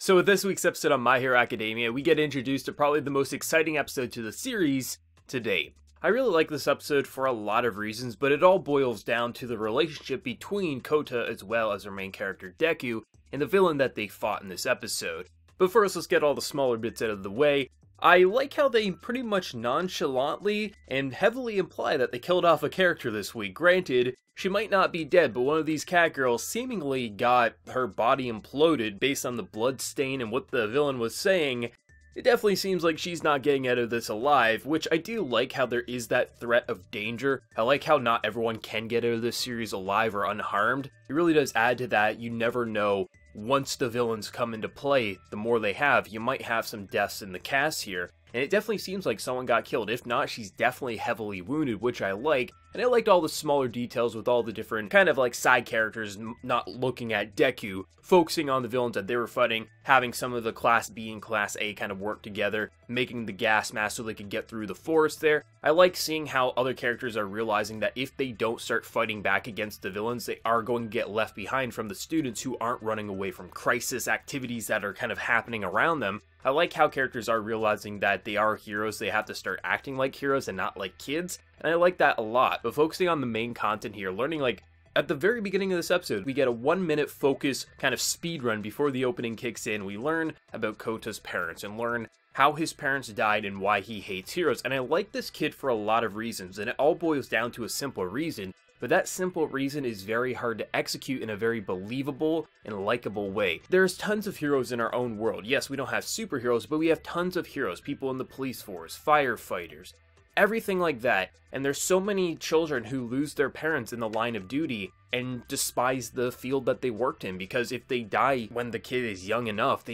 So with this week's episode on My Hero Academia, we get introduced to probably the most exciting episode to the series to date. I really like this episode for a lot of reasons, but it all boils down to the relationship between Kota as well as our main character Deku and the villain that they fought in this episode. But first, let's get all the smaller bits out of the way. I like how they pretty much nonchalantly and heavily imply that they killed off a character this week. Granted, she might not be dead, but one of these cat girls seemingly got her body imploded based on the blood stain and what the villain was saying. It definitely seems like she's not getting out of this alive, which I do like how there is that threat of danger. I like how not everyone can get out of this series alive or unharmed. It really does add to that. You never know. Once the villains come into play, the more they have, you might have some deaths in the cast here. And it definitely seems like someone got killed. If not, she's definitely heavily wounded, which I like. And I liked all the smaller details with all the different kind of like side characters not looking at Deku, focusing on the villains that they were fighting, having some of the Class B and Class A kind of work together, making the gas mask so they could get through the forest there. I like seeing how other characters are realizing that if they don't start fighting back against the villains, they are going to get left behind from the students who aren't running away from crisis activities that are kind of happening around them. I like how characters are realizing that they are heroes, they have to start acting like heroes and not like kids, and I like that a lot. But focusing on the main content here, learning like, at the very beginning of this episode, we get a 1-minute focus kind of speed run before the opening kicks in. We learn about Kota's parents and learn how his parents died and why he hates heroes. And I like this kid for a lot of reasons, and it all boils down to a simple reason. But that simple reason is very hard to execute in a very believable and likable way. There's tons of heroes in our own world. Yes, we don't have superheroes, but we have tons of heroes. People in the police force, firefighters, everything like that. And there's so many children who lose their parents in the line of duty and despise the field that they worked in, because if they die when the kid is young enough,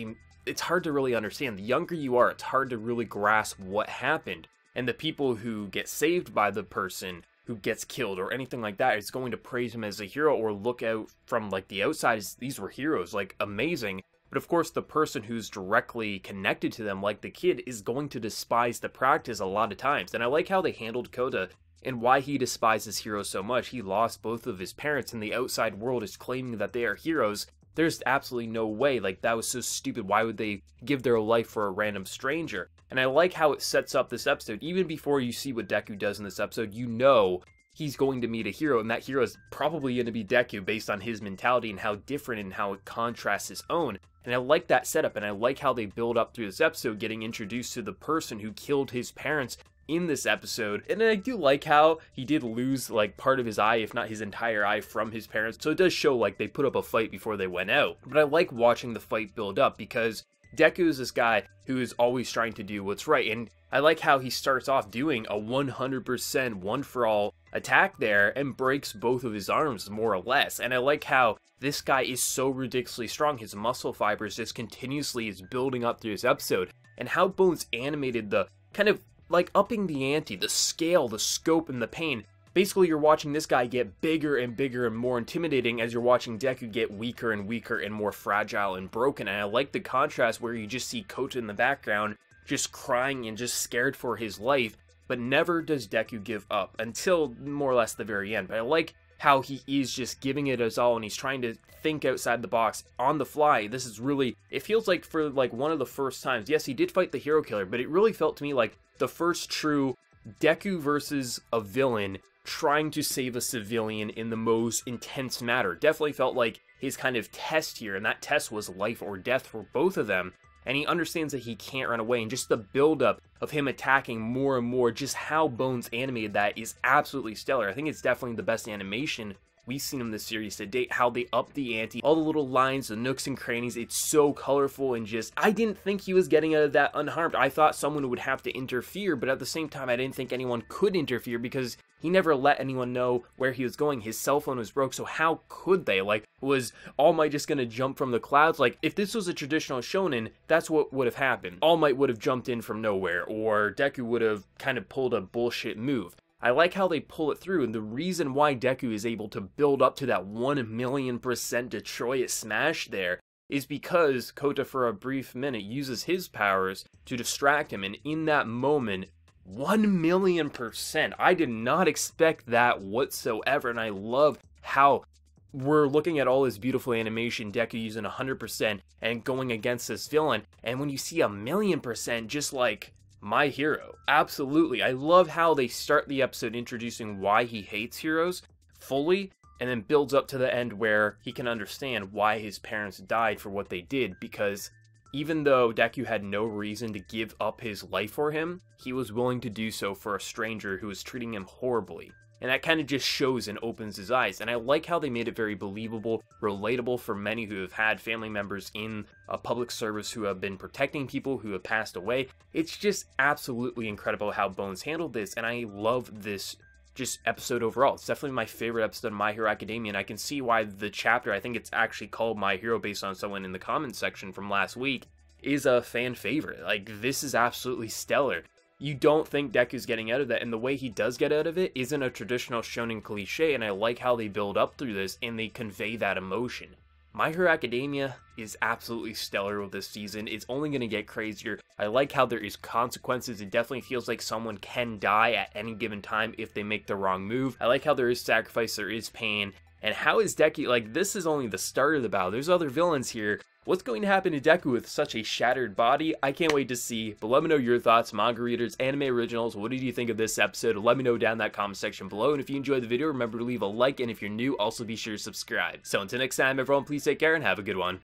it's hard to really understand. The younger you are, it's hard to really grasp what happened. And the people who get saved by the person who gets killed or anything like that is going to praise him as a hero or look out from like the outside as these were heroes, like amazing. But of course the person who's directly connected to them, like the kid, is going to despise the practice a lot of times. And I like how they handled Kota and why he despises heroes so much. He lost both of his parents and the outside world is claiming that they are heroes. There's absolutely no way, like that was so stupid. Why would they give their life for a random stranger? And I like how it sets up this episode. Even before you see what Deku does in this episode, you know he's going to meet a hero, and that hero is probably going to be Deku based on his mentality and how different and how it contrasts his own. And I like that setup, and I like how they build up through this episode, getting introduced to the person who killed his parents in this episode. And I do like how he did lose like part of his eye, if not his entire eye, from his parents. So it does show like they put up a fight before they went out. But I like watching the fight build up because Deku is this guy who is always trying to do what's right, and I like how he starts off doing a 100% one-for-all attack there and breaks both of his arms, more or less. And I like how this guy is so ridiculously strong, his muscle fibers just continuously is building up through this episode, and how Bones animated the kind of like upping the ante, the scale, the scope, and the pain. Basically, you're watching this guy get bigger and bigger and more intimidating as you're watching Deku get weaker and weaker and more fragile and broken. And I like the contrast where you just see Kota in the background just crying and just scared for his life, but never does Deku give up until more or less the very end. But I like how he is just giving it his all and he's trying to think outside the box on the fly. This is really, it feels like for like one of the first times, yes, he did fight the hero killer, but it really felt to me like the first true Deku versus a villain trying to save a civilian in the most intense manner. Definitely felt like his kind of test here, and that test was life or death for both of them. And he understands that he can't run away, and just the build-up of him attacking more and more, just how Bones animated that is absolutely stellar. I think it's definitely the best animation we've seen in this series to date, how they up the ante, all the little lines, the nooks and crannies, it's so colorful and just, I didn't think he was getting out of that unharmed. I thought someone would have to interfere, but at the same time, I didn't think anyone could interfere because he never let anyone know where he was going. His cell phone was broke, so how could they? Like, was All Might just gonna jump from the clouds? Like, if this was a traditional shonen, that's what would have happened. All Might would have jumped in from nowhere, or Deku would have kind of pulled a bullshit move. I like how they pull it through, and the reason why Deku is able to build up to that 1,000,000% destroy it smash there is because Kota for a brief minute uses his powers to distract him, and in that moment, 1,000,000%. I did not expect that whatsoever, and I love how we're looking at all this beautiful animation, Deku using 100% and going against this villain, and when you see 1,000,000% just like My Hero, absolutely. I love how they start the episode introducing why he hates heroes fully, and then builds up to the end where he can understand why his parents died for what they did, because even though Deku had no reason to give up his life for him, he was willing to do so for a stranger who was treating him horribly. And that kind of just shows and opens his eyes. And I like how they made it very believable, relatable for many who have had family members in a public service who have been protecting people who have passed away. It's just absolutely incredible how Bones handled this, and I love this just episode overall. It's definitely my favorite episode of My Hero Academia, and I can see why the chapter, I think it's actually called My Hero based on someone in the comments section from last week, is a fan favorite. Like, this is absolutely stellar. You don't think Deku's getting out of that, and the way he does get out of it isn't a traditional shonen cliche, and I like how they build up through this and they convey that emotion. My Hero Academia is absolutely stellar with this season. It's only going to get crazier. I like how there is consequences. It definitely feels like someone can die at any given time if they make the wrong move. I like how there is sacrifice, there is pain, and how is Deku, like, this is only the start of the battle. There's other villains here. What's going to happen to Deku with such a shattered body? I can't wait to see, but let me know your thoughts, manga readers, anime originals. What did you think of this episode? Let me know down in that comment section below, and if you enjoyed the video, remember to leave a like, and if you're new, also be sure to subscribe. So until next time, everyone, please take care and have a good one.